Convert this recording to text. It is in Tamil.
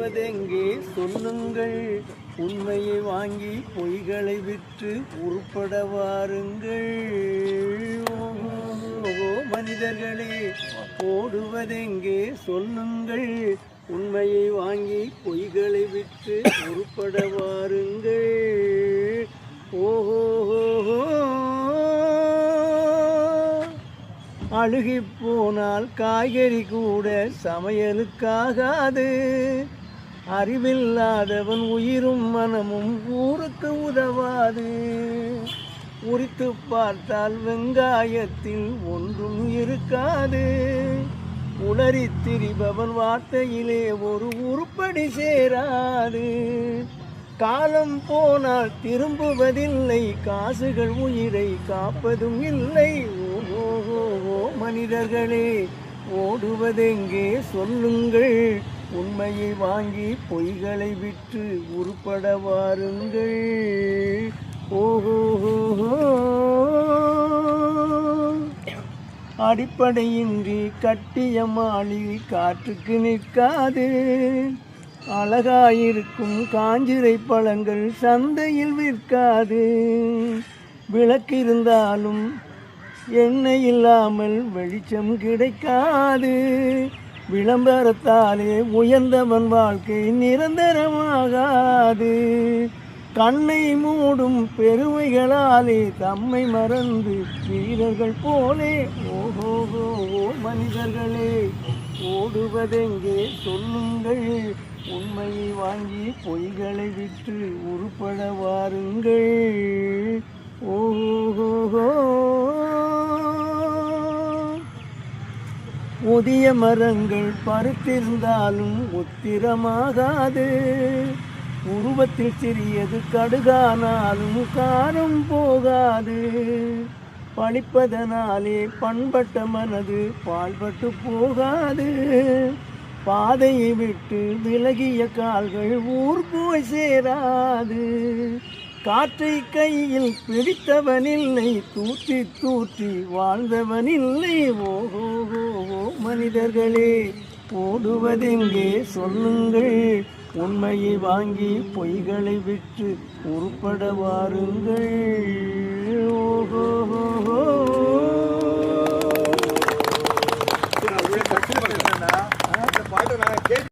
ஓடுவதெங்கே சொல்லுங்கள், உண்மையை வாங்கி பொய்களை விற்று உருப்பட வாருங்கள். ஓஹோ மனிதர்களே, ஓடுவதெங்கே சொல்லுங்கள், உண்மையை வாங்கி பொய்களை விற்று உருப்பட வாருங்கள். ஓஹோ அழுகி போனால் காய்கறி கூட சமையலுக்காகாது. அறிவில்லாதவன் உயிரும் மனமும் ஊருக்கு உதவாது. உரித்து பார்த்தால் வெங்காயத்தில் ஒன்றும் இருக்காது. உளறி திரிபவன் வார்த்தையிலே ஒரு உருப்படி சேராது. காலம் போனால் திரும்புவதில்லை, காசுகள் உயிரை காப்பதும் இல்லை. ஓஹோ மனிதர்களே, ஓடுவதெங்கே சொல்லுங்கள், உண்மையை வாங்கி பொய்களை விற்று உருப்பட வாருங்கள். ஓஹோ அடிப்படையின்றி கட்டிய மாளிகை காற்றுக்கு நிற்காது. அழகாயிருக்கும் காஞ்சிரை பழங்கள் சந்தையில் விற்காது. விளக்கிருந்தாலும் எண்ணெய் இல்லாமல் வெளிச்சம் கிடைக்காது. விளம்பரத்தாலே உயர்ந்தவன் வாழ்க்கை நிரந்தரமாகாது. கண்ணை மூடும் பெருமைகளாலே தம்மை மறந்து வீரர்கள் போலே. ஓஹோ மனிதர்களே, ஓடுவதெங்கே சொல்லுங்கள், உண்மையை வாங்கி பொய்களை விற்று உருப்பட வாருங்கள். ஓஹோ புதிய மரங்கள் பருத்திருந்தாலும் உத்திரமாகாது. உருவத்தில் சிறியது கடுகானாலும் காரம் போகாது. படிப்பதனாலே பண்பட்ட மனது பாழ்பட்டு போகாது. பாதையை விட்டு விலகிய கால்கள் ஊர் போய் சேராது. காற்றை கையில் பிடித்தவனில்லை, தூற்றி தூற்றி வாழ்ந்தவனில்லை. ஓஹோ மனிதர்களே, ஓடுவதெங்கே சொல்லுங்கள், உண்மையை வாங்கி பொய்களை விற்று உருப்பட வாருங்கள். ஓஹோ